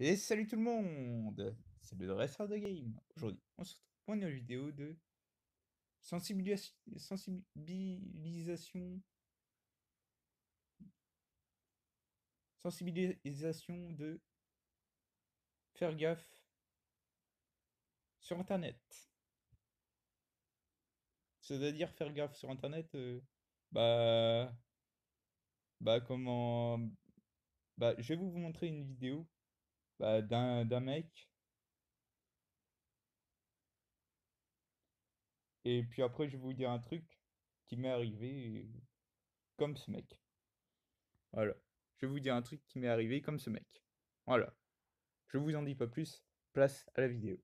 Et salut tout le monde! C'est le dresseur de game. Aujourd'hui, on se retrouve pour une vidéo de sensibilisation, sensibilisation de faire gaffe sur Internet. C'est-à-dire faire gaffe sur Internet, bah, comment, je vais vous montrer une vidéo d'un mec, et puis après je vais vous dire un truc qui m'est arrivé comme ce mec. Voilà. Je vais vous dire un truc qui m'est arrivé comme ce mec. Voilà. Je vous en dis pas plus, place à la vidéo.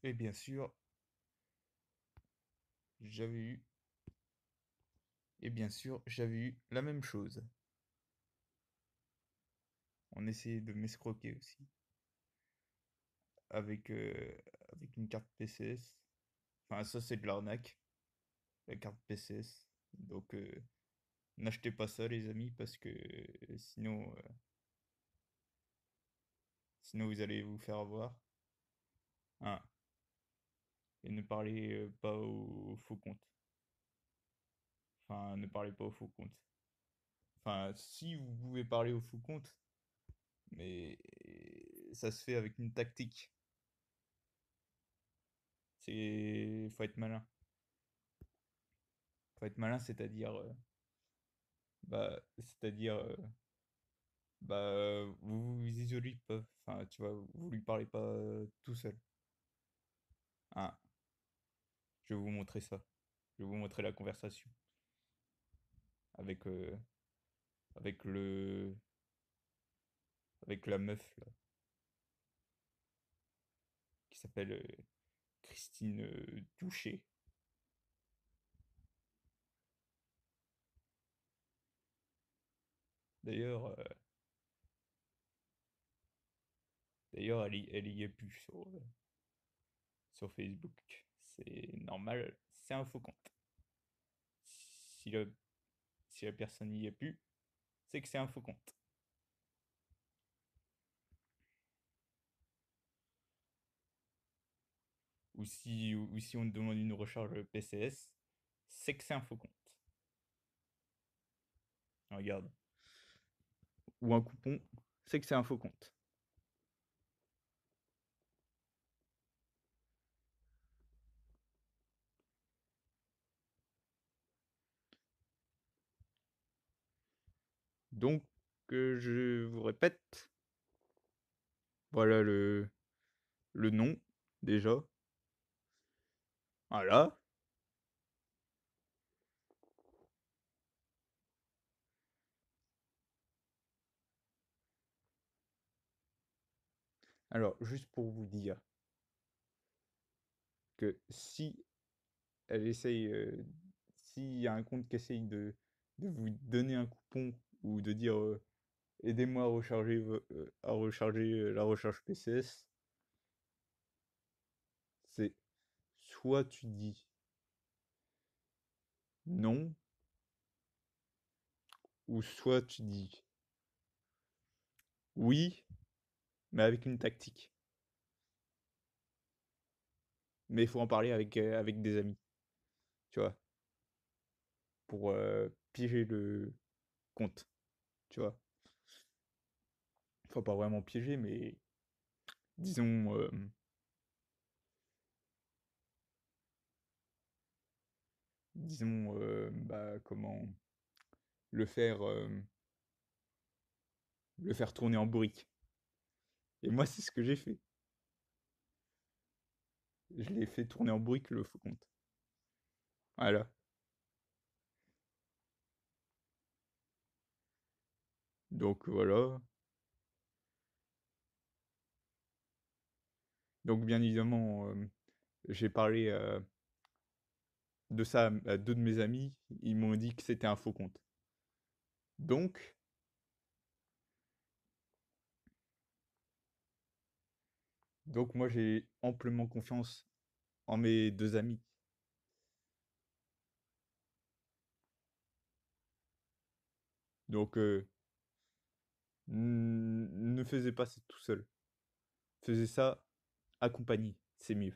Et bien sûr, j'avais eu, et bien sûr, j'avais eu la même chose. On essayait de m'escroquer aussi avec, avec une carte PCS. Enfin, ça, c'est de l'arnaque, la carte PCS. Donc, n'achetez pas ça, les amis, parce que sinon, sinon vous allez vous faire avoir. Hein. Et ne parlez pas au faux compte. Enfin, ne parlez pas au faux compte. Enfin, si vous pouvez parler au faux compte, mais ça se fait avec une tactique. Faut être malin. Faut être malin, c'est-à-dire, c'est-à-dire, vous vous isolez pas. Enfin, tu vois, vous lui parlez pas tout seul. Ah, je vais vous montrer ça. Je vais vous montrer la conversation avec, avec le, avec la meuf là, qui s'appelle Christine Touché. D'ailleurs, d'ailleurs, elle y est plus sur Facebook. C'est normal, c'est un faux compte. Si le, si la personne n'y est plus, c'est que c'est un faux compte. Ou si on te demande une recharge PCS, c'est que c'est un faux compte. Regarde. Ou un coupon, c'est que c'est un faux compte. Donc, je vous répète, voilà le nom, déjà. Voilà. Alors, juste pour vous dire que si elle essaye, s'il y a un compte qui essaye de vous donner un coupon ou de dire aidez-moi à recharger la recharge PCS, c'est soit tu dis non, ou soit tu dis oui, mais avec une tactique. Mais il faut en parler avec, avec des amis, tu vois, pour piéger le compte, tu vois. Faut pas vraiment piéger, mais disons, disons, comment le faire, le faire tourner en bourrique. Et moi, c'est ce que j'ai fait. Je l'ai fait tourner en bourrique le faux compte. Voilà. Donc voilà. Donc bien évidemment, j'ai parlé de ça à deux de mes amis. Ils m'ont dit que c'était un faux compte. Donc, donc moi j'ai amplement confiance en mes deux amis. Donc ne faisais pas ça tout seul. Faisais ça accompagné, c'est mieux.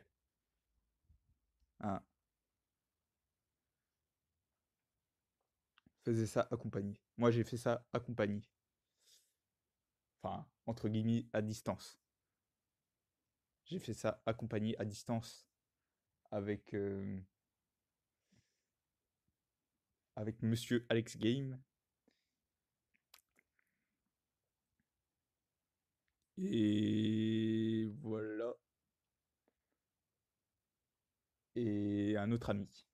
Hein. Faisais ça accompagné. Moi j'ai fait ça accompagné. Enfin, entre guillemets, à distance. J'ai fait ça accompagné à distance avec, avec monsieur Alex Game. Et voilà. Et un autre ami.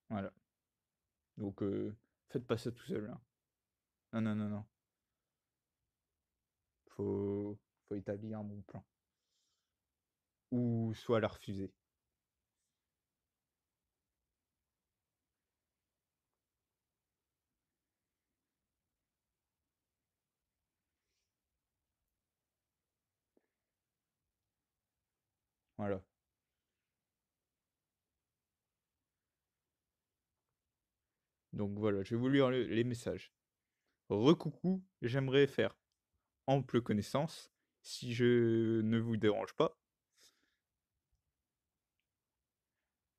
Voilà. Donc, faites pas ça tout seul, hein. Non, non, non, non. Faut, faut établir un bon plan. ou soit la refuser. Voilà. Donc voilà, je vais vous lire les messages. Recoucou, j'aimerais faire ample connaissance, si je ne vous dérange pas.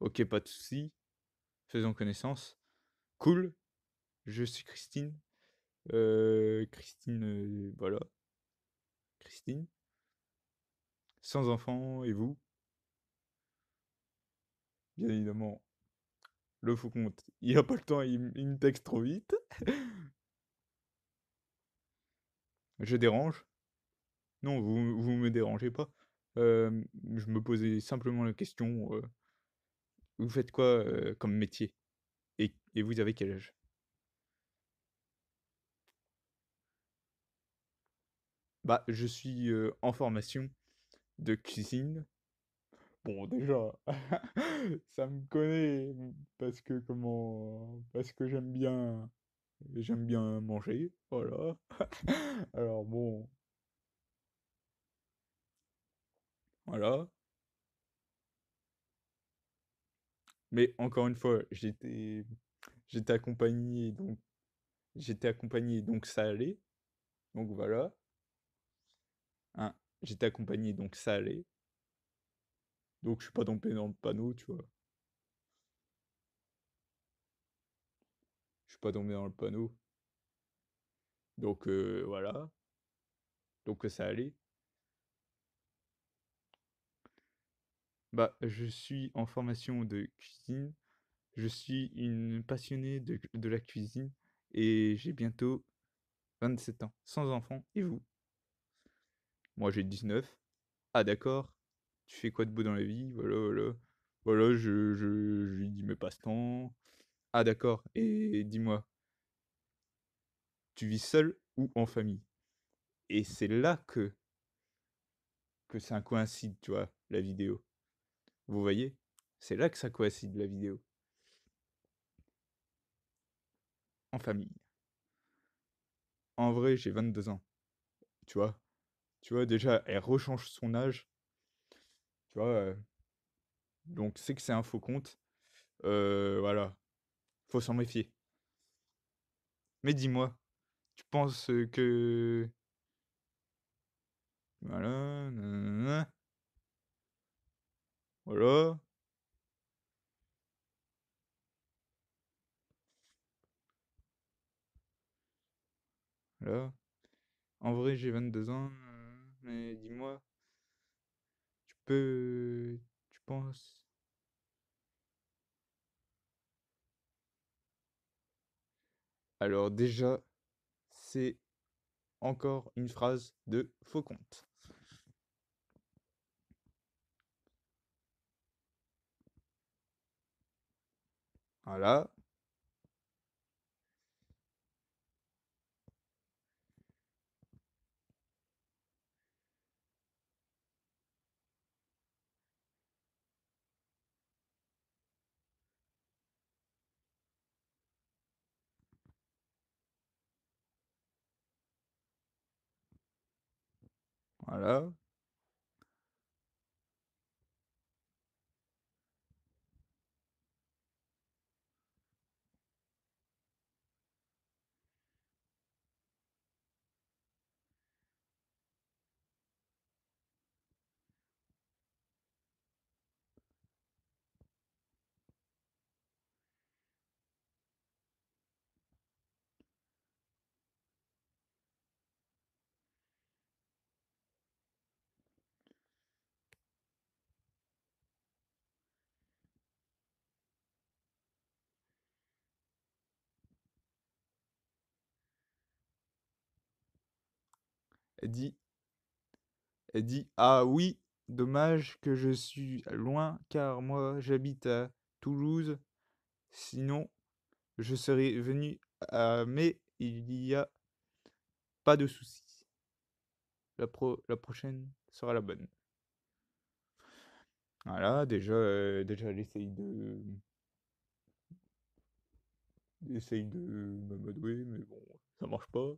Ok, pas de souci, faisons connaissance. Cool, je suis Christine. Christine, voilà, Christine. Sans enfant, et vous? Bien évidemment, le faux compte. Il a pas le temps, il me texte trop vite. Je dérange? Non, vous me dérangez pas. Je me posais simplement la question, vous faites quoi comme métier? Et vous avez quel âge? Bah, je suis en formation de cuisine. Bon, déjà, ça me connaît parce que parce que j'aime bien manger, voilà. Alors bon, voilà. Mais encore une fois, j'étais accompagné, donc ça allait. Donc voilà, hein. J'étais accompagné, donc ça allait. Donc je suis pas tombé dans le panneau, tu vois. Je suis pas tombé dans le panneau. Donc voilà. Donc ça allait. Bah, je suis en formation de cuisine. Je suis une passionnée de la cuisine et j'ai bientôt 27 ans, sans enfant. Et vous? Moi, j'ai 19. Ah, d'accord. Tu fais quoi de beau dans la vie? Voilà, voilà. Voilà, je lui dis mes passe-temps. Ah, d'accord. Et dis-moi, tu vis seul ou en famille? Et c'est là que ça coïncide, tu vois, la vidéo. Vous voyez? C'est là que ça coïncide, la vidéo. En famille. En vrai, j'ai 22 ans. Tu vois? Tu vois, déjà, elle rechange son âge. Tu vois? Donc, c'est que c'est un faux compte. Voilà. Faut s'en méfier. Mais dis-moi, tu penses que... Voilà, nanana, voilà, voilà. En vrai, j'ai 22 ans, mais dis-moi, tu peux... Tu penses... Alors déjà, c'est encore une phrase de faux compte. Voilà, voilà, elle dit, elle dit, ah oui, dommage que je suis loin, car moi j'habite à Toulouse, sinon je serais venu mais il y a pas de souci. La prochaine sera la bonne. Voilà, déjà elle essaye de m'amadouer, mais bon, ça marche pas.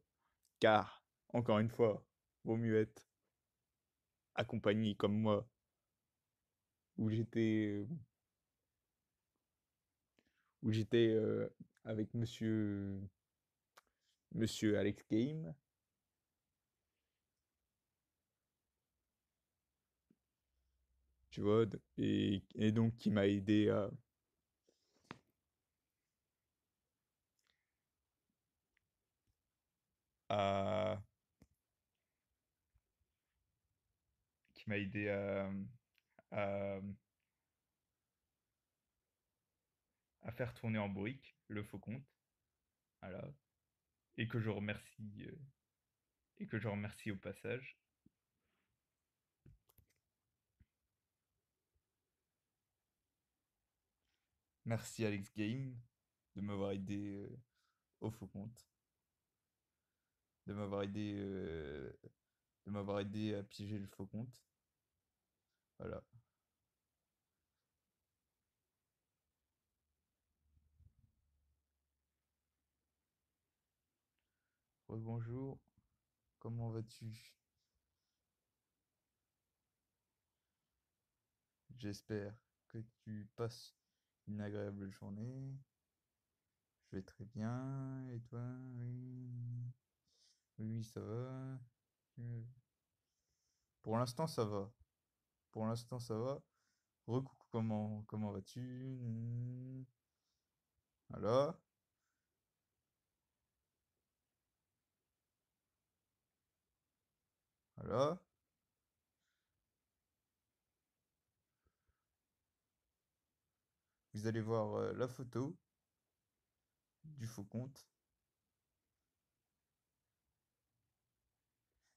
Car, encore une fois, vaut mieux être accompagné comme moi, où j'étais avec monsieur Alex Game, tu vois, et donc qui m'a aidé à, qui m'a aidé à, à faire tourner en brique le faux compte, voilà, et que je remercie, et que je remercie au passage. Merci Alex Game de m'avoir aidé au faux compte, de m'avoir aidé, de m'avoir aidé à piéger le faux compte. Voilà. Rebonjour, comment vas-tu? J'espère que tu passes une agréable journée. Je vais très bien. Et toi? Oui. Oui, ça va. Euh, Pour l'instant, ça va. Pour l'instant, ça va. Recoucou, comment vas-tu? Voilà. Voilà. Vous allez voir la photo du faux compte.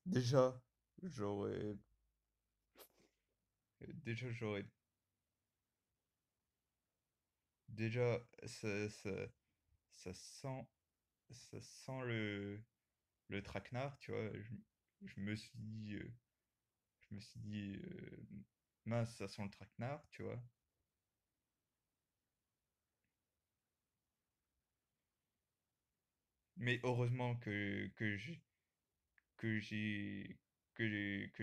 Déjà, j'aurais... j'aurais... Déjà, ça sent... Ça sent le traquenard, tu vois. Je me suis dit... je me suis dit... mince, ça sent le traquenard, tu vois. Mais heureusement que j'ai... que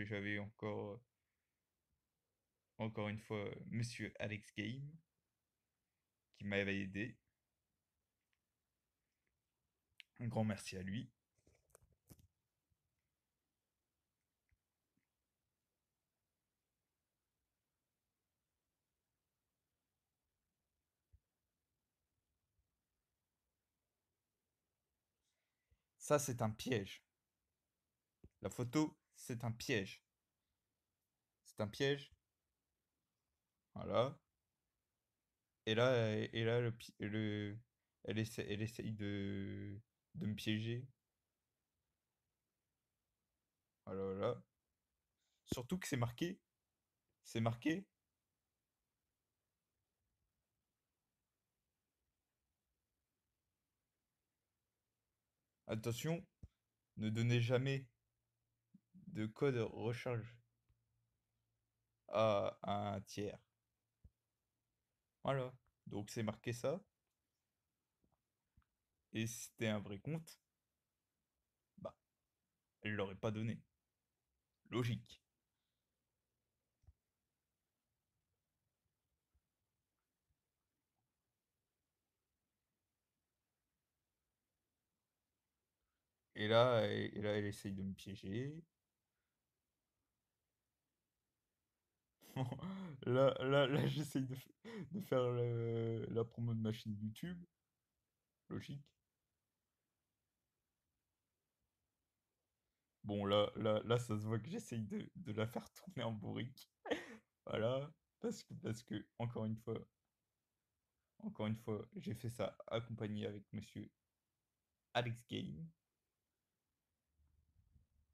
j'avais encore une fois, Monsieur Alex Game, qui m'avait aidé. Un grand merci à lui. Ça, c'est un piège. La photo, c'est un piège. C'est un piège. Voilà. Et là elle essaye de me piéger. Voilà, voilà. Surtout que c'est marqué, attention, ne donnez jamais de code recharge à un tiers. Voilà. Donc c'est marqué ça. Et si c'était un vrai compte, bah, elle l'aurait pas donné. Logique. Et là, elle essaye de me piéger. Là, j'essaye de faire la promo de ma chaîne YouTube. Logique. Bon, là, ça se voit que j'essaye de la faire tourner en bourrique. Voilà. Parce que, encore une fois, j'ai fait ça accompagné avec monsieur Alex Game.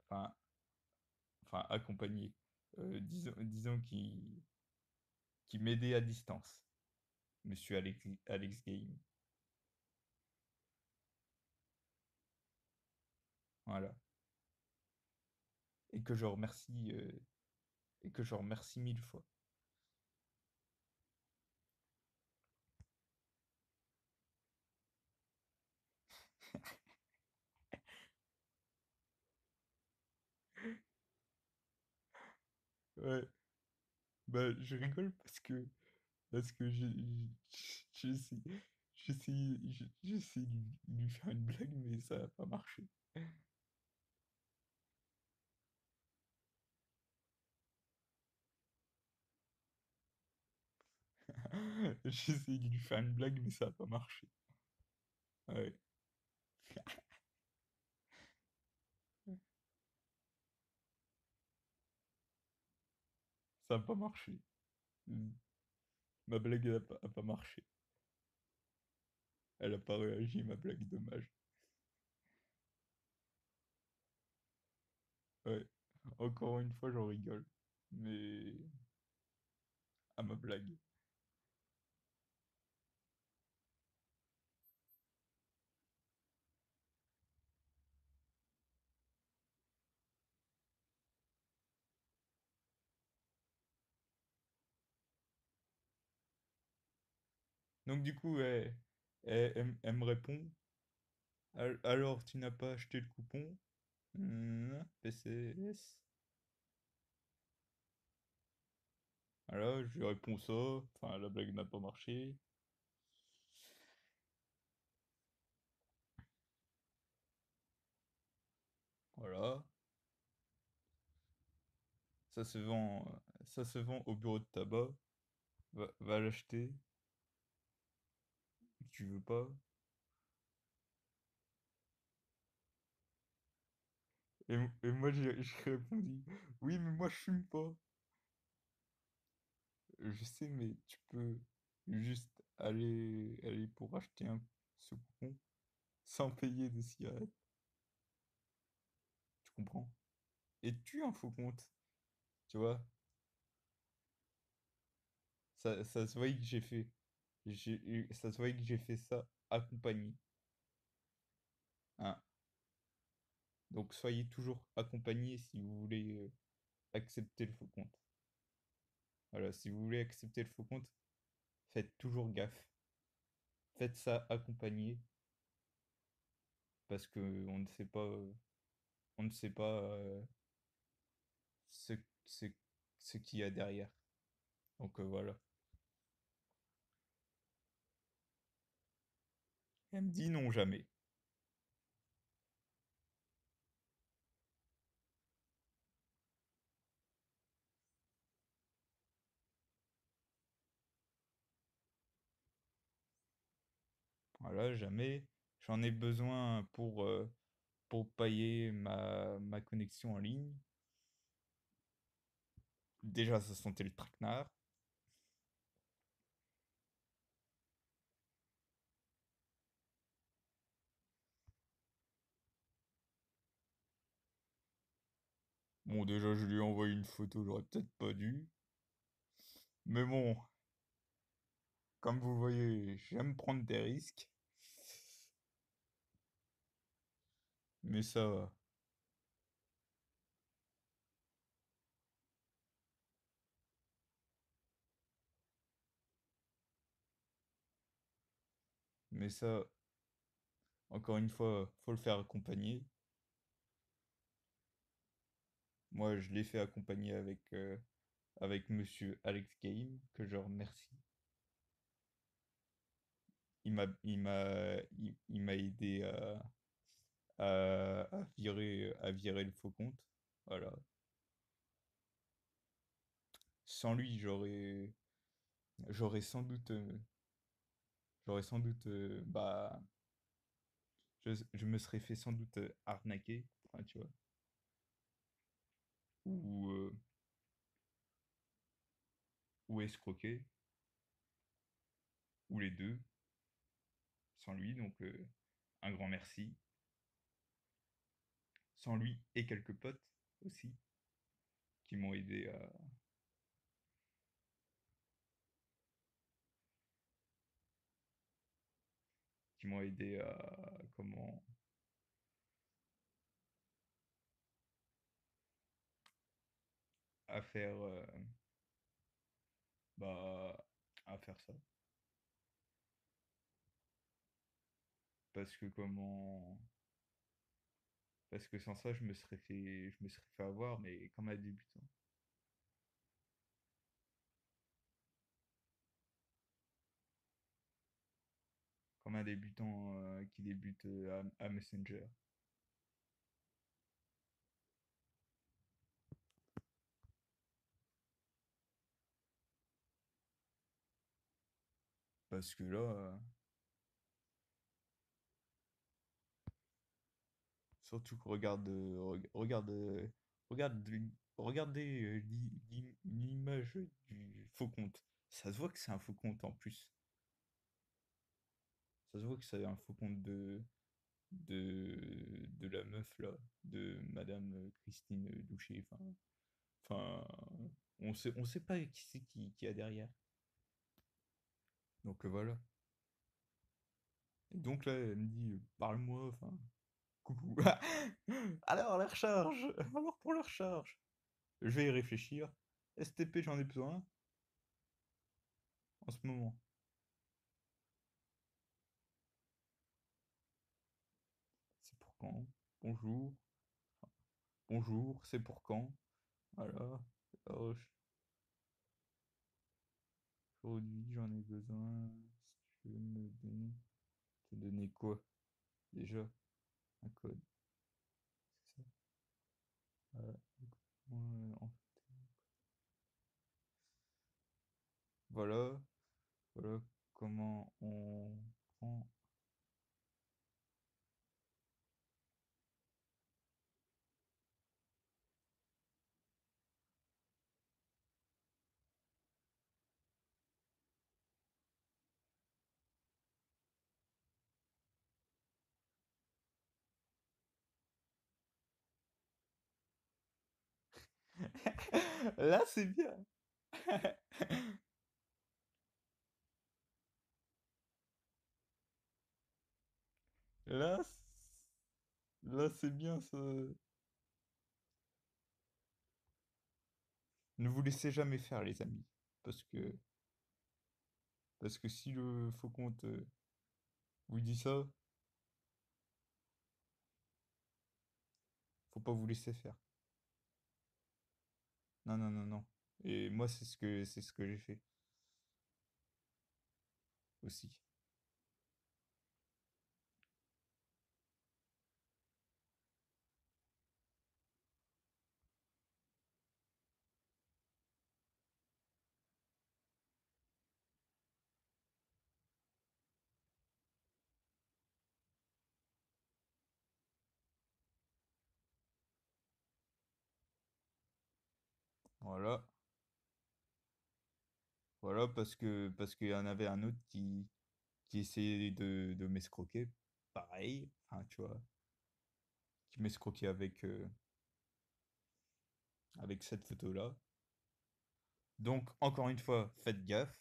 Enfin, enfin accompagné. Disons qui m'aidait à distance. Monsieur Alex Game. Voilà. Et que je remercie, et que je remercie mille fois. Ouais, bah je rigole parce que j'ai essayé, j'ai essayé de lui faire une blague, mais ça n'a pas marché. J'ai essayé de lui faire une blague, mais ça n'a pas marché. Ouais, ça n'a pas marché. Mm. Ma blague a pas marché. Elle a pas réagi, ma blague, dommage. Ouais, encore une fois, j'en rigole. Mais à ma blague. Donc du coup, elle me répond, alors tu n'as pas acheté le coupon? PCS. Voilà, je lui réponds ça. Enfin, la blague n'a pas marché. Voilà. Ça se vend, ça se vend au bureau de tabac. Va l'acheter. Tu veux pas? Et moi, j'ai répondu, oui, mais moi, je fume pas. Je sais, mais tu peux juste aller pour acheter ce coupon sans payer de cigarettes. Tu comprends? Et tu un faux compte, tu vois? Ça se voit que ça se voit que j'ai fait ça accompagné. Hein. Donc soyez toujours accompagné si vous voulez accepter le faux compte. Voilà, si vous voulez accepter le faux compte, faites toujours gaffe. Faites ça accompagné parce que on ne sait pas ce, ce, ce qu'il y a derrière. Donc voilà. Elle me dit non jamais. Voilà, jamais. J'en ai besoin pour payer ma connexion en ligne. Déjà, ça sentait le traquenard. Bon, déjà, je lui ai envoyé une photo, j'aurais peut-être pas dû. Mais bon, comme vous voyez, j'aime prendre des risques. Mais ça va. Mais ça, encore une fois, faut le faire accompagner. Moi, je l'ai fait accompagner avec monsieur Alex Game, que je remercie. Il m'a aidé à virer le faux compte. Voilà. Sans lui, j'aurais sans doute, bah, je me serais fait sans doute arnaquer, enfin, tu vois, ou, euh, ou escroquer, ou les deux, sans lui. Donc, un grand merci. Sans lui et quelques potes aussi, qui m'ont aidé comment, à faire, bah, à faire ça. Parce que comment, parce que sans ça, je me serais fait avoir, mais comme un débutant. comme un débutant qui débute à Messenger. Parce que là, surtout que regardez l'image du faux compte. Ça se voit que c'est un faux compte en plus. Ça se voit que c'est un faux compte de la meuf là, de Madame Christine Douché. Enfin, on sait pas qui c'est qui a derrière. Donc voilà. Et donc là, elle me dit, parle-moi, enfin, coucou. Alors la recharge, alors pour la recharge. Je vais y réfléchir. STP, j'en ai besoin en ce moment. C'est pour quand? Bonjour, bonjour, c'est pour quand? Voilà. Alors, aujourd'hui, j'en ai besoin. Si tu veux me donner. Te donner quoi? Déjà, un code. C'est ça. Voilà. Voilà. Voilà comment on prend. Là, c'est bien. Là, là, c'est bien ça. Ne vous laissez jamais faire, les amis. Parce que, parce que si le faux compte vous dit ça, faut pas vous laisser faire. Non, non, non, non. Et moi, c'est ce que j'ai fait aussi. Voilà. Voilà, parce qu'il y en avait un autre qui essayait de m'escroquer. Pareil. Enfin, tu vois. Qui m'escroquait avec cette photo-là. Donc, encore une fois, faites gaffe.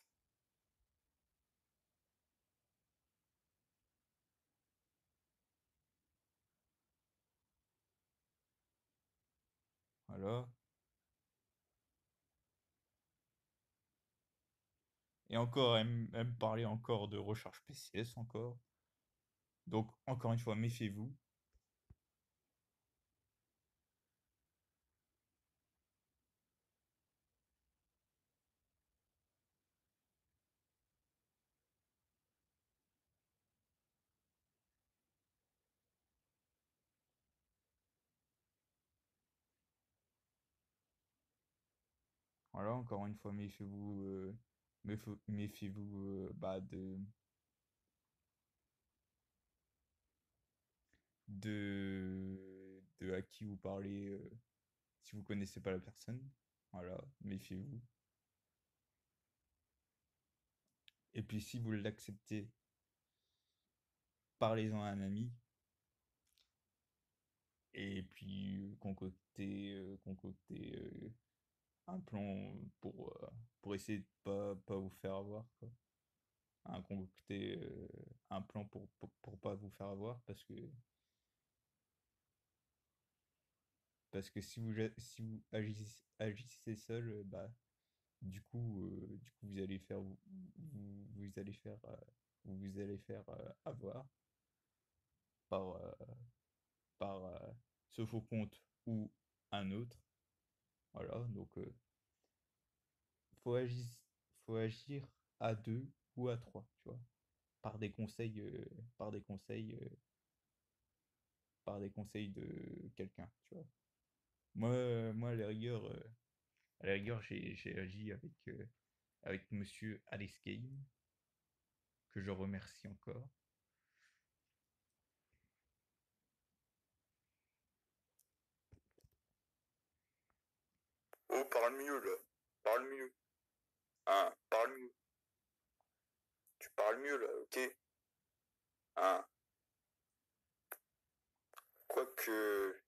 Voilà. Et encore, elle me parlait encore de recharge PCS encore. Donc, encore une fois, méfiez-vous. Voilà, encore une fois, méfiez-vous bah, de à qui vous parlez si vous connaissez pas la personne. Voilà, méfiez-vous. Et puis, si vous l'acceptez, parlez-en à un ami. Et puis, concoctez un plan pour essayer de pas vous faire avoir, quoi. Concocter un plan pour pas vous faire avoir parce que si vous agissez seul, bah, du coup, vous allez faire, vous allez faire avoir par, par ce faux compte ou un autre. Voilà, donc faut agir, faut agir à deux ou à trois, tu vois. par des conseils, par des conseils, par des conseils de quelqu'un, tu vois. Moi, à la rigueur, j'ai agi avec monsieur Alex Game, que je remercie encore. Oh, parle mieux là. Parle mieux. Hein, parle mieux. Tu parles mieux là, ok? Hein. Quoique.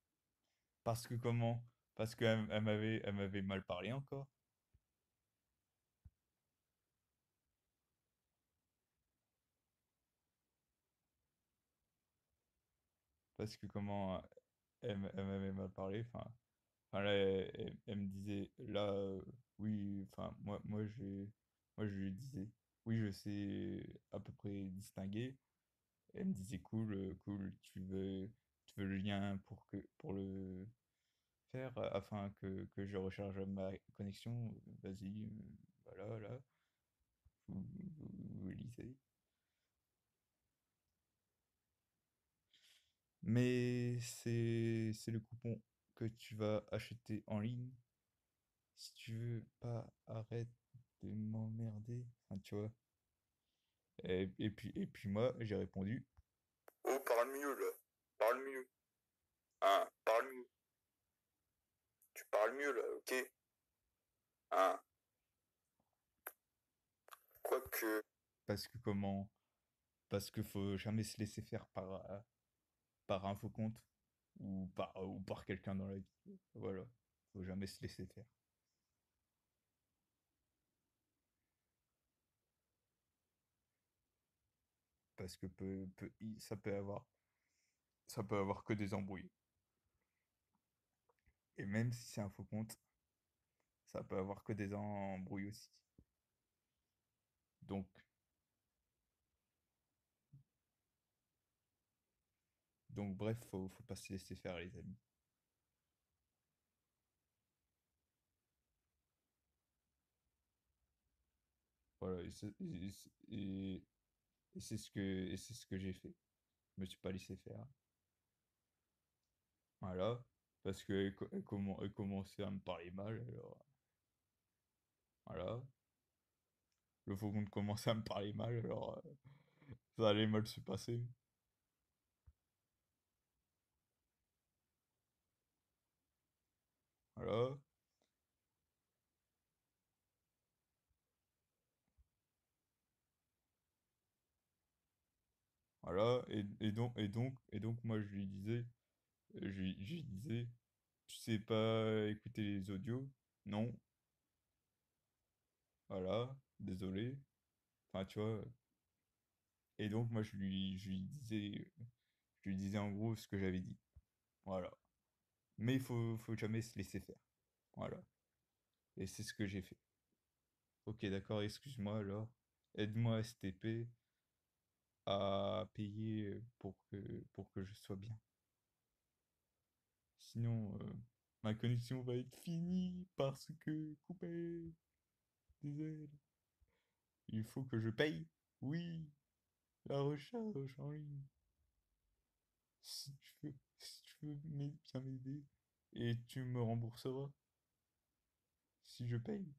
Parce que comment? Parce elle m'avait mal parlé encore. Parce que comment elle m'avait mal parlé. Enfin là, elle me disait, là, oui, enfin, moi, je lui disais, oui, je sais à peu près distinguer. Elle me disait, cool, cool, tu veux le lien pour le faire afin que je recharge ma connexion. Vas-y, voilà, là, vous lisez. Mais c'est le coupon que tu vas acheter en ligne. Si tu veux pas, arrête de m'emmerder. Enfin, tu vois. Et puis moi, j'ai répondu, Oh, parle mieux là. Parle mieux. Hein, parle mieux. Tu parles mieux là, ok? Hein. Quoique. parce que comment? Parce que faut jamais se laisser faire par un faux compte ou par quelqu'un dans la vie. Voilà. Faut jamais se laisser faire. Parce que ça peut avoir que des embrouilles. Et même si c'est un faux compte, ça peut avoir que des embrouilles aussi. Donc, bref, faut pas se laisser faire, les amis. Voilà, et c'est ce que j'ai fait. Je me suis pas laissé faire. Voilà. Parce qu'elle commençait à me parler mal. Alors, voilà. Le faucon commençait à me parler mal. Alors, ça allait mal se passer. Voilà. Voilà. Et donc, moi, je lui disais, tu sais pas écouter les audios? Non. Voilà. Désolé. Enfin, tu vois. Et donc, moi, je lui disais en gros ce que j'avais dit. Voilà. Mais il faut jamais se laisser faire. Voilà. Et c'est ce que j'ai fait. Ok, d'accord, excuse-moi alors. Aide-moi STP à payer pour que je sois bien. Sinon, ma connexion va être finie parce que coupé. Désolé. Il faut que je paye. Oui, la recharge en ligne. Si tu veux bien m'aider. Et tu me rembourseras si je paye.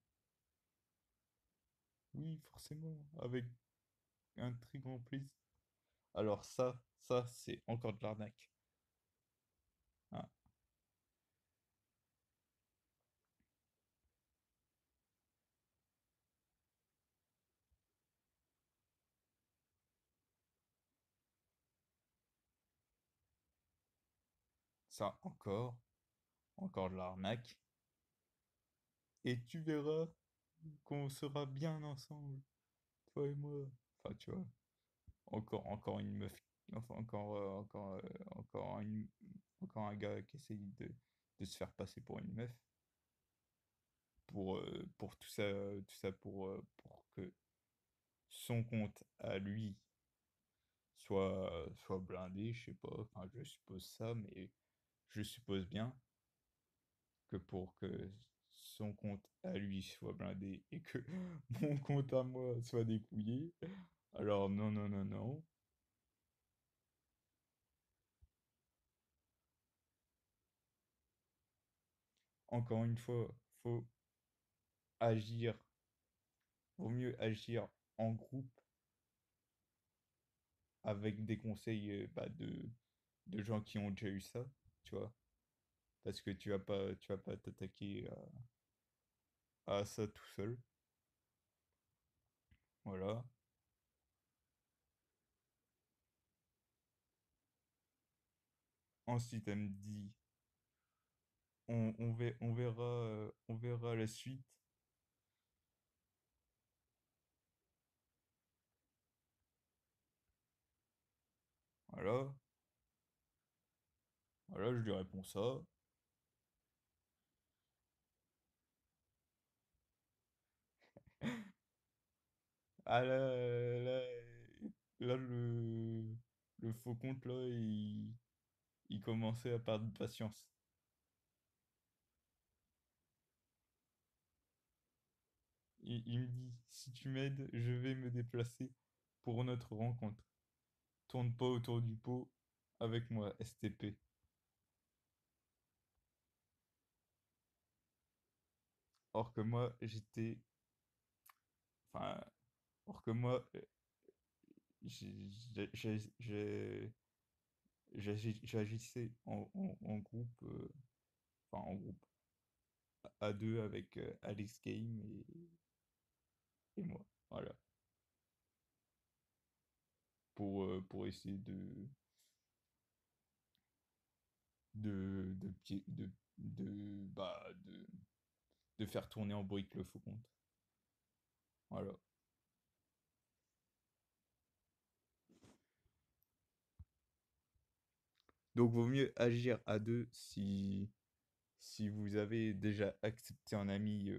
Oui, forcément, avec un très grand plaisir. Alors ça, c'est encore de l'arnaque. Hein. Ça, encore de l'arnaque. Et tu verras qu'on sera bien ensemble, toi et moi. Enfin, tu vois, encore une meuf, enfin, encore un gars qui essaye de se faire passer pour une meuf. Pour tout ça pour que son compte à lui soit blindé, je sais pas, enfin, je suppose ça, mais je suppose bien que pour que son compte à lui soit blindé et que mon compte à moi soit dépouillé, Alors, non, non, non, non. Encore une fois, faut agir. Vaut mieux agir en groupe avec des conseils de gens qui ont déjà eu ça, tu vois. Parce que tu vas pas t'attaquer à ça tout seul. Voilà. Ensuite, elle me dit, on verra la suite. Voilà. Voilà, je lui réponds ça. Ah là, le faux compte, là, il commençait à perdre patience. Il me dit, si tu m'aides, je vais me déplacer pour notre rencontre. Tourne pas autour du pot avec moi, STP. Or que moi, enfin, or que moi, j'ai- j'agissais en groupe, enfin en groupe, à deux avec Alex Game et moi. Voilà. Pour essayer de faire tourner en brique le faux compte. Voilà. Donc, vaut mieux agir à deux si vous avez déjà accepté en ami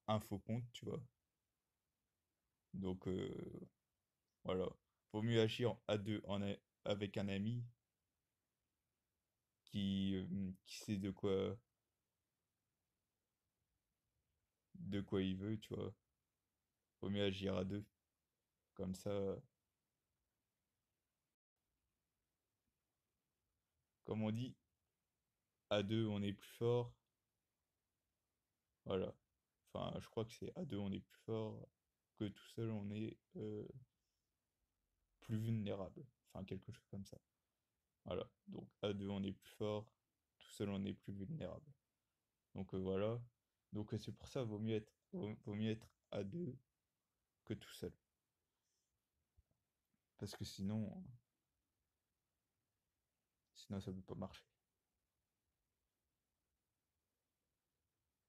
un faux compte, tu vois. Donc, voilà. Vaut mieux agir à deux avec un ami qui sait de quoi il veut, tu vois. Vaut mieux agir à deux. Comme ça, comme on dit, à deux on est plus fort. Voilà. Enfin, je crois que c'est à deux on est plus fort que tout seul on est plus vulnérable. Enfin, quelque chose comme ça. Voilà. Donc à deux on est plus fort, tout seul on est plus vulnérable. Donc voilà. Donc c'est pour ça vaut mieux être à deux que tout seul. Parce que sinon ça peut pas marcher.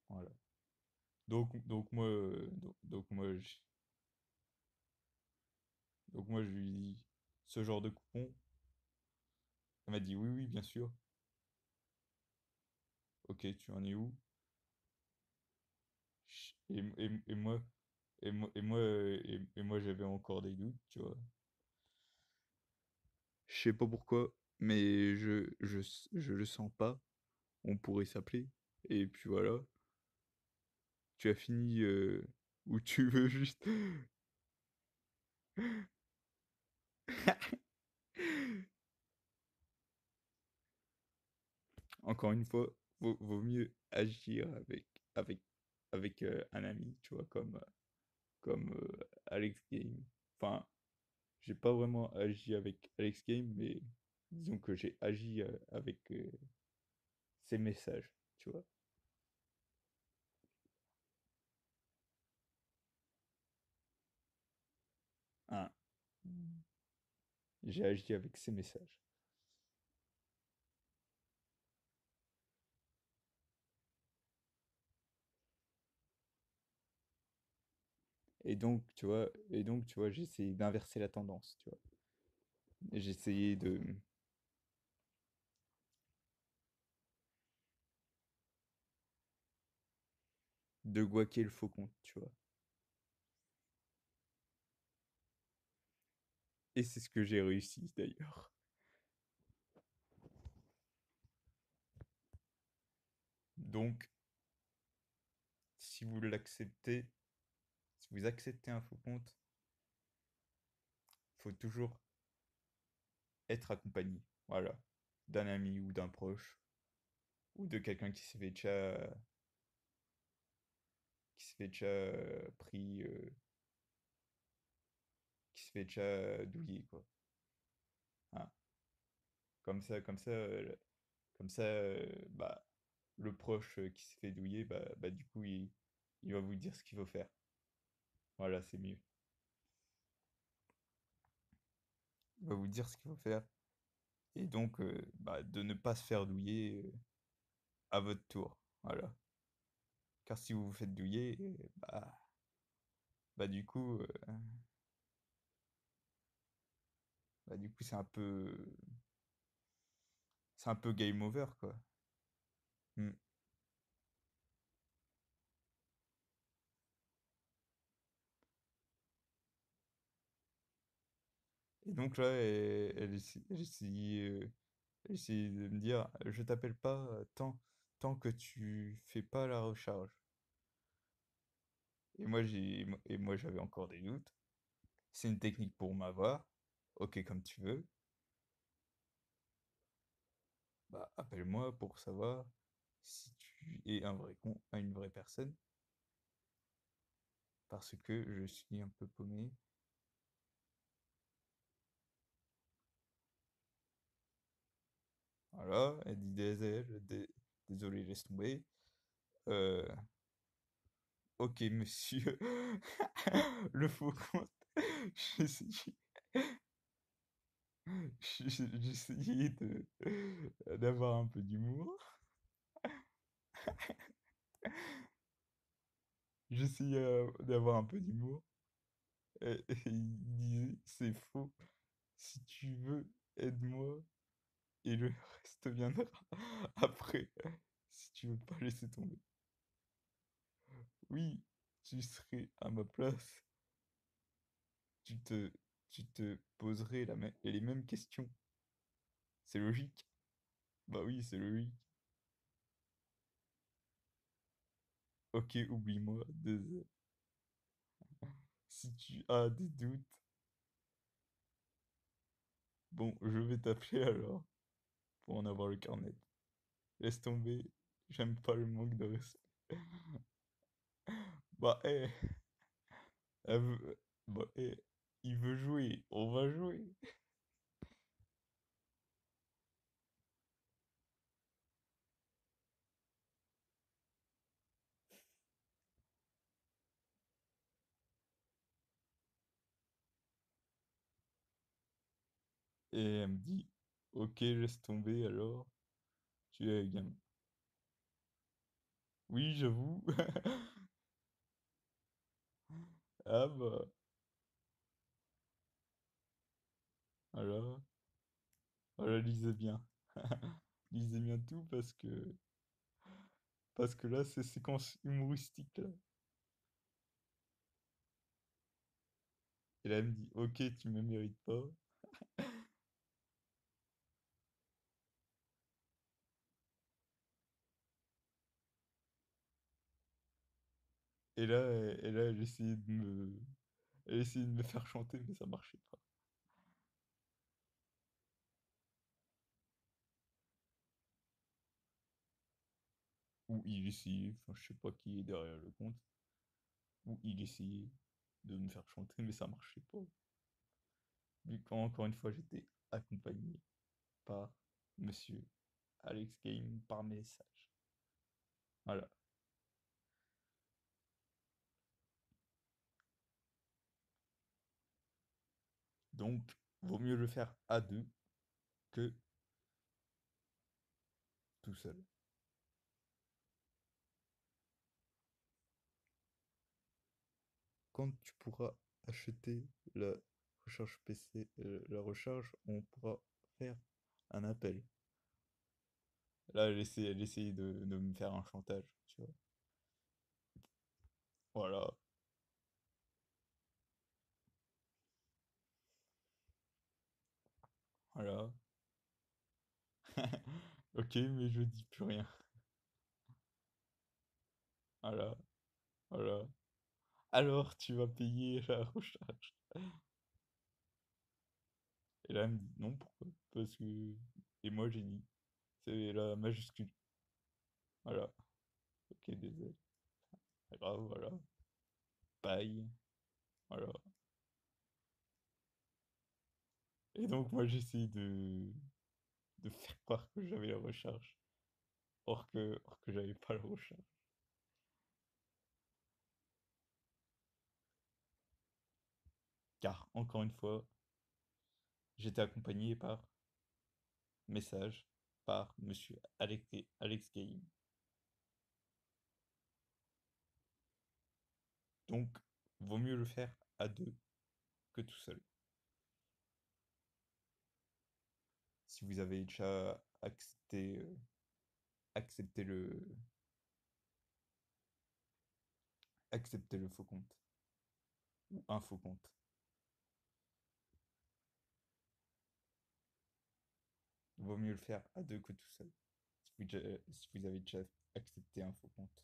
Voilà. Donc moi je lui dis ce genre de coupon. Elle m'a dit oui oui bien sûr. Ok, tu en es où? Et moi et moi j'avais encore des doutes, tu vois. Je sais pas pourquoi, mais je le sens pas. On pourrait s'appeler. Et puis voilà, tu as fini où tu veux juste. Encore une fois, vaut mieux agir avec, avec un ami, tu vois, comme Alex Game. Enfin, j'ai pas vraiment agi avec Alex Game, mais disons que j'ai agi avec ses messages, tu vois. Hein, j'ai agi avec ses messages. Et donc, tu vois, j'ai essayé d'inverser la tendance, tu vois. J'ai essayé de guaquer le faucon, tu vois. Et c'est ce que j'ai réussi d'ailleurs. Donc, si vous l'acceptez, vous acceptez un faux compte, faut toujours être accompagné. Voilà. D'un ami ou d'un proche, ou de quelqu'un qui se fait déjà pris, qui se fait déjà douiller, quoi. Hein. Comme ça, bah, le proche qui se fait douiller, bah du coup, il va vous dire ce qu'il faut faire. Voilà, c'est mieux. Il va vous dire ce qu'il faut faire. Et donc, bah, de ne pas se faire douiller à votre tour. Voilà. Car si vous vous faites douiller, bah du coup, du coup, c'est un peu game over, quoi. Mm. Et donc là, elle essayait de me dire, je t'appelle pas tant que tu fais pas la recharge. Et moi, j'avais encore des doutes. C'est une technique pour m'avoir. Ok, comme tu veux. Bah, appelle-moi pour savoir si tu es une vraie personne. Parce que je suis un peu paumé. Voilà, elle dit désolé, laisse tomber. Euh, ok, monsieur. Le faux compte. J'essayais j'essayais d'avoir un peu d'humour. J'essayais d'avoir un peu d'humour. Et il disait, c'est faux. Si tu veux, aide-moi et le reste viendra après. Si tu veux pas laisser tomber. Oui, tu serais à ma place. Tu te, tu te poserais les mêmes questions. C'est logique. Bah oui, c'est logique. Ok, oublie-moi 2 heures. Si tu as des doutes, bon, je vais t'appeler alors pour en avoir le carnet. Laisse tomber, j'aime pas le manque de respect. Bah, elle veut- bah, il veut jouer, on va jouer. Et elle me dit, ok, laisse tomber alors, tu es un gamin. Oui, j'avoue. Ah bah, alors, voilà, lisez bien. Lisez bien tout parce que là, c'est séquence humoristique là. Et là, elle me dit, ok, tu me mérites pas. Elle essayait de me faire chanter, mais ça marchait pas. Ou il essayait, enfin, je sais pas qui est derrière le compte, ou il essayait de me faire chanter, mais ça marchait pas. Vu qu'encore une fois, j'étais accompagné par monsieur Alex Game par message. Voilà. Donc, vaut mieux le faire à deux que tout seul. Quand tu pourras acheter la recharge PC, la recharge, on pourra faire un appel. Là, elle essayait de me faire un chantage, tu vois. Voilà, voilà. Ok, mais je dis plus rien. Voilà, voilà. Alors tu vas payer la recharge. Et là, elle me dit, non, pourquoi? Parce que... Et moi, j'ai dit, c'est la majuscule. Voilà. Ok, désolé. Pas grave, voilà. Paille. Voilà. Et donc, moi, j'essaye de faire croire que j'avais la recharge. Or que j'avais pas la recharge. Car, encore une fois, j'étais accompagné par message par monsieur Alex Game. Donc, vaut mieux le faire à deux que tout seul. Si vous avez déjà accepté accepté le faux compte ou un faux compte, vaut mieux le faire à deux que tout seul. Si vous avez déjà accepté un faux compte.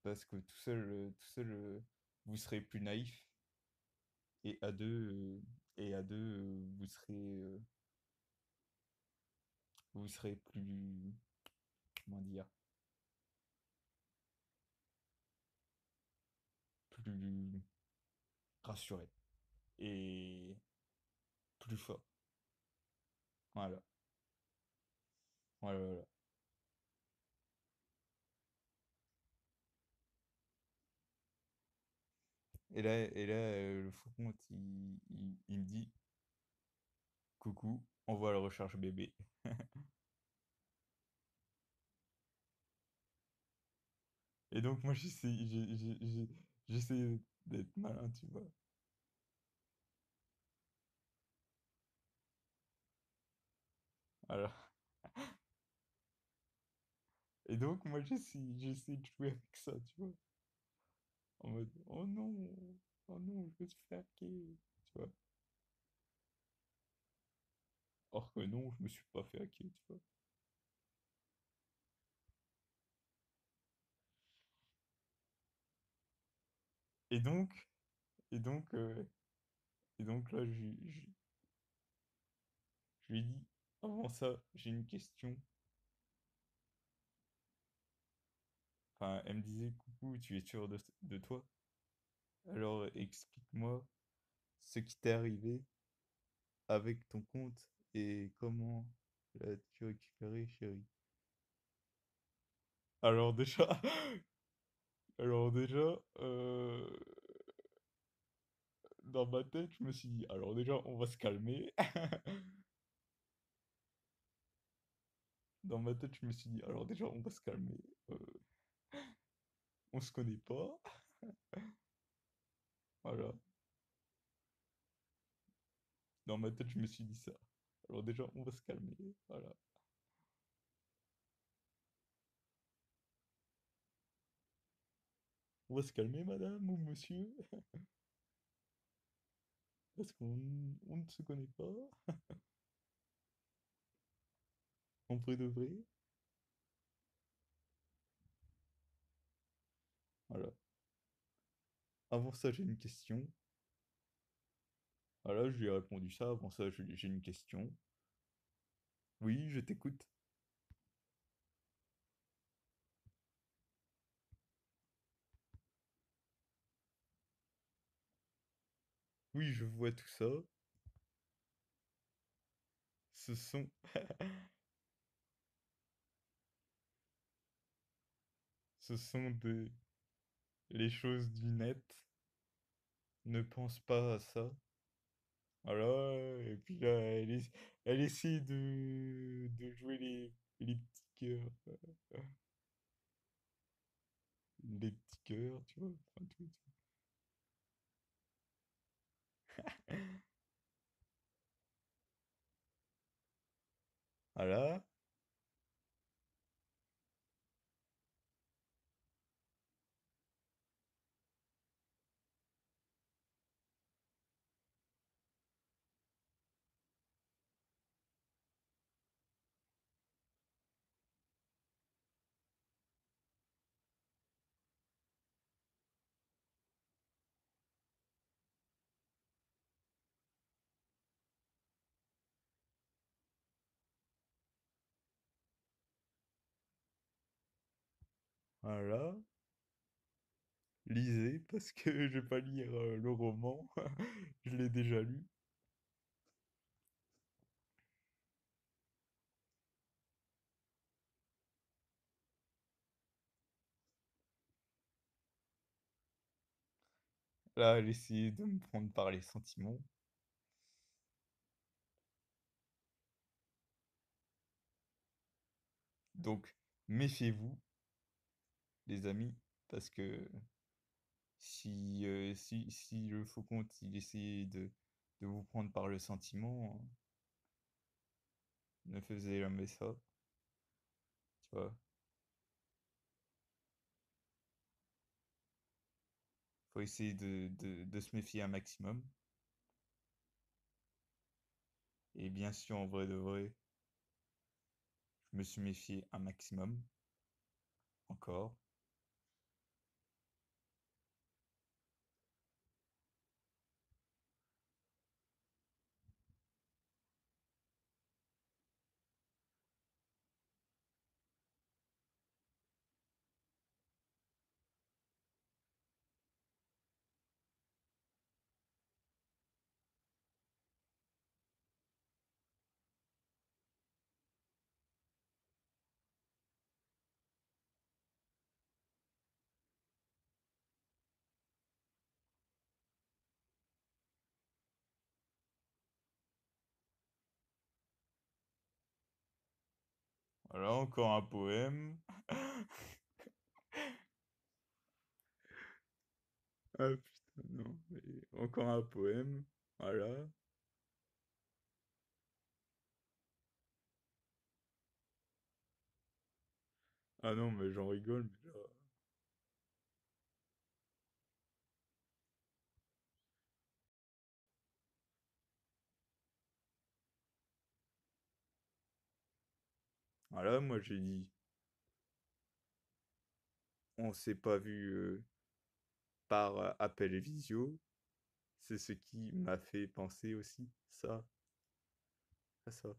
Parce que tout seul, vous serez plus naïf et à deux, vous serez plus, comment dire, plus rassuré et plus fort. Voilà, voilà, voilà. Le faux compte, il me dit, coucou, envoie la recharge bébé. Et donc moi j'essaie d'être malin, tu vois. Voilà. Et donc moi j'essaie de jouer avec ça, tu vois. En mode, oh non, je vais se faire hacker, tu vois. Or que non, je me suis pas fait hacker, tu vois. Et donc, et donc, euh, et donc là, je lui ai dit, avant ça, j'ai une question. Enfin, elle me disait, coucou, tu es sûr de toi? Alors explique-moi ce qui t'est arrivé avec ton compte et comment l'as-tu récupéré, chérie? Alors déjà, alors déjà, dans ma tête, je me suis dit, alors déjà, on va se calmer. Dans ma tête, je me suis dit, alors déjà, on va se calmer. Euh, on se connaît pas. Voilà. Dans ma tête, je me suis dit ça. Alors déjà, on va se calmer. Voilà. On va se calmer, madame ou monsieur, parce qu'on ne se connaît pas. En vrai de vrai. Voilà. Avant ça, j'ai une question. Voilà, je lui ai répondu ça. Avant ça, j'ai une question. Oui, je t'écoute. Oui, je vois tout ça. Ce sont, ce sont les choses du net. Ne pense pas à ça. Voilà. Et puis là, elle essaie de jouer les petits cœurs. Les petits cœurs, tu vois. Enfin, tout. Voilà. Voilà. Lisez, parce que je vais pas lire le roman. Je l'ai déjà lu. Là, elle essayait de me prendre par les sentiments. Donc, méfiez-vous, les amis, parce que si le faucon, il essayait de vous prendre par le sentiment, ne faisait jamais ça, tu vois. Faut essayer de se méfier un maximum. Et bien sûr, en vrai de vrai, je me suis méfié un maximum, encore. Voilà, encore un poème. Ah putain, non. Encore un poème. Voilà. Ah non, mais j'en rigole, mais là... Voilà, moi j'ai dit, on s'est pas vu par appel et visio. C'est ce qui m'a fait penser aussi ça, à ça.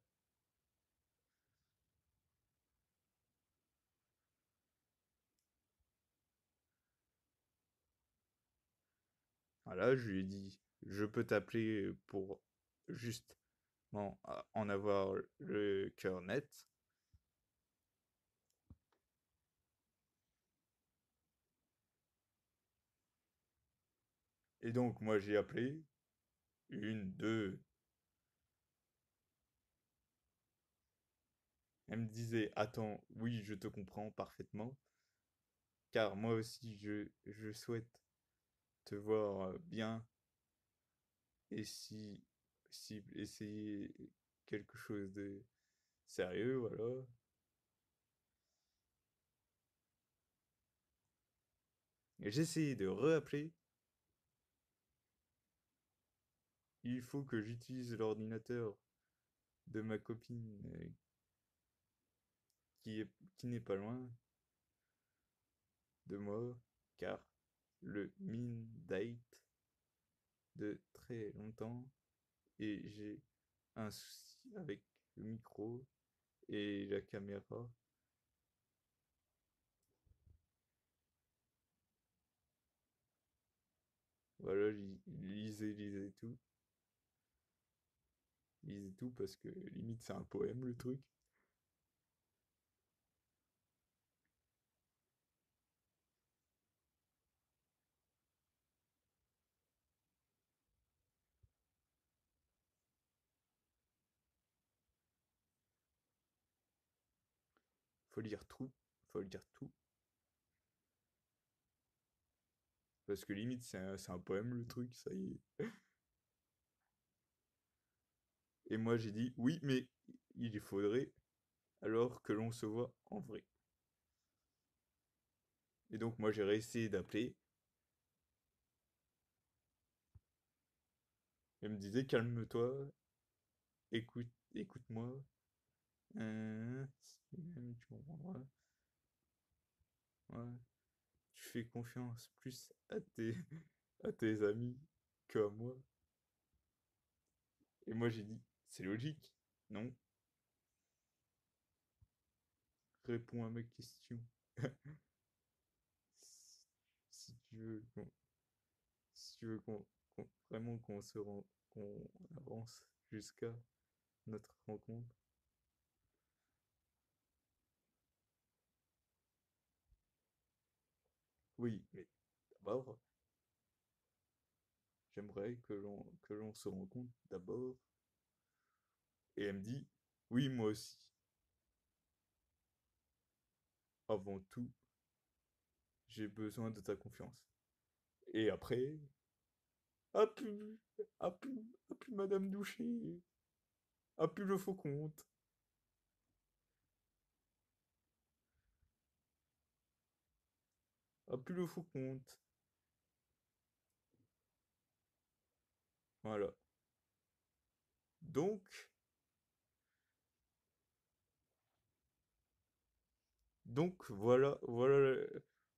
Voilà, je lui ai dit, je peux t'appeler pour juste en avoir le cœur net. Et donc, moi j'ai appelé, une, deux. Elle me disait, attends, oui, je te comprends parfaitement, car moi aussi je souhaite te voir bien et si essayer quelque chose de sérieux, voilà. Et j'ai essayé de rappeler. Il faut que j'utilise l'ordinateur de ma copine qui n'est pas loin de moi, car le min date de très longtemps et j'ai un souci avec le micro et la caméra. Voilà, lisez tout. Lisez tout parce que limite c'est un poème le truc. Faut lire tout. Faut lire tout. Parce que limite c'est un poème le truc, ça y est. Et moi j'ai dit oui mais il faudrait alors que l'on se voit en vrai. Et donc moi j'ai réessayé d'appeler. Elle me disait calme-toi, écoute-moi. Si même tu comprendras. Ouais. Tu fais confiance plus à tes amis qu'à moi. Et moi j'ai dit, c'est logique, non? Réponds à ma question. si tu veux vraiment qu'on avance jusqu'à notre rencontre. Oui, mais d'abord, j'aimerais que l'on se rencontre d'abord. Et elle me dit, oui, moi aussi. Avant tout, j'ai besoin de ta confiance. Et après, ah plus, ah plus Madame Doucher, ah plus le faux compte, ah plus le faux compte. Voilà. Donc,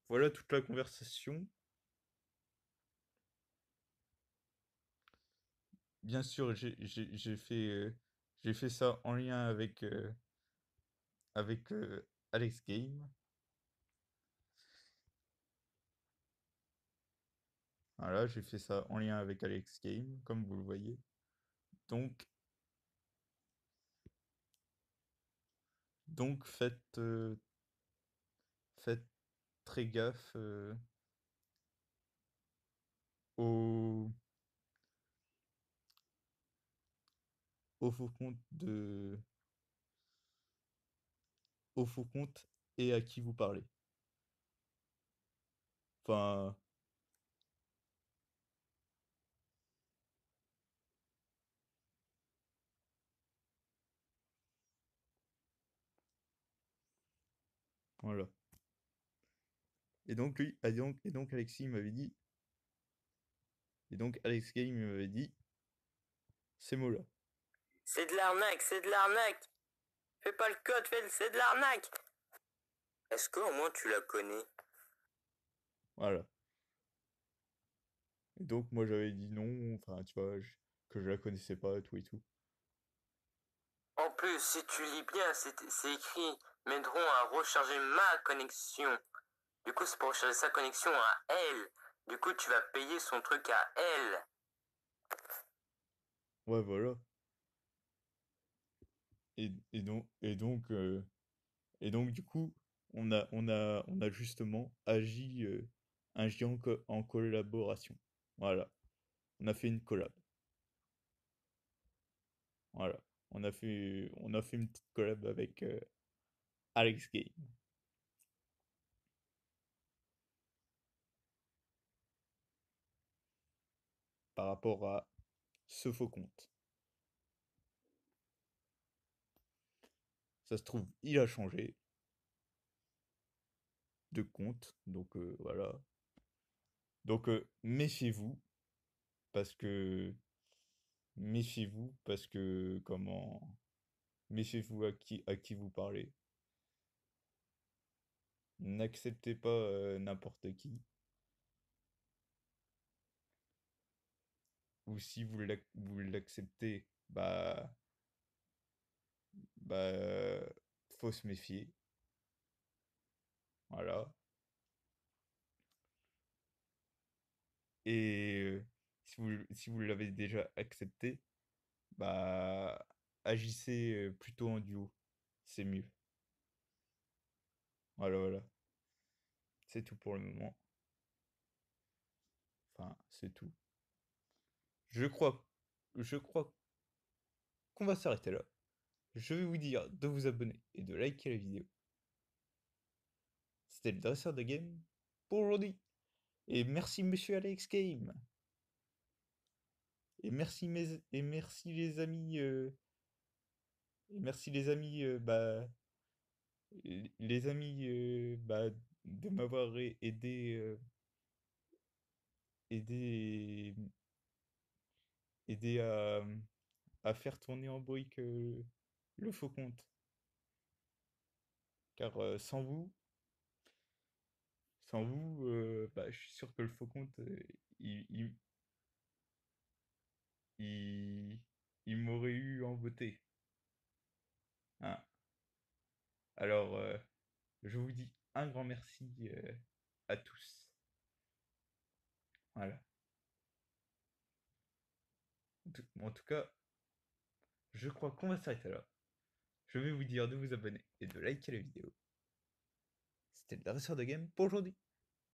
voilà toute la conversation. Bien sûr, j'ai fait ça en lien avec Alex Game. Voilà, j'ai fait ça en lien avec Alex Game, comme vous le voyez. Donc, donc faites très gaffe au, au faux compte au faux compte et à qui vous parlez. Enfin, voilà. Et donc Alexis m'avait dit, et donc Alex Game m'avait dit ces mots-là. C'est de l'arnaque, c'est de l'arnaque. Fais pas le code, c'est de l'arnaque. Est-ce que au moins tu la connais? Voilà. Et donc moi j'avais dit non, enfin tu vois, que je la connaissais pas, tout et tout. En plus, si tu lis bien, c'est écrit m'aideront à recharger ma connexion. Du coup, c'est pour recharger sa connexion à elle. Du coup, tu vas payer son truc à elle. Ouais, voilà. Et donc du coup, on a justement agi en collaboration. Voilà. On a fait une collab. Voilà. On a fait une petite collab avec Alex Game. Par rapport à ce faux compte. Ça se trouve, il a changé de compte. Donc voilà. Donc parce que méfiez-vous parce que comment méfiez-vous à qui vous parlez. N'acceptez pas n'importe qui. Ou si vous l'acceptez, bah faut se méfier. Voilà. Et si vous l'avez déjà accepté, bah agissez plutôt en duo. C'est mieux. Voilà, voilà. C'est tout pour le moment. Enfin, c'est tout. Je crois, je crois qu'on va s'arrêter là. Je vais vous dire de vous abonner et de liker la vidéo. C'était le dresseur de game pour aujourd'hui. Et merci Monsieur Alex Game. Et merci les amis et merci les amis les amis de m'avoir aidé aidé à faire tourner en brique le faux compte. Car sans vous, je suis sûr que le faux compte il, il, il, il m'aurait eu en beauté. Hein. Alors je vous dis un grand merci à tous. Voilà. En tout cas, je crois qu'on va s'arrêter là. Je vais vous dire de vous abonner et de liker la vidéo. C'était le dresseur de game pour aujourd'hui.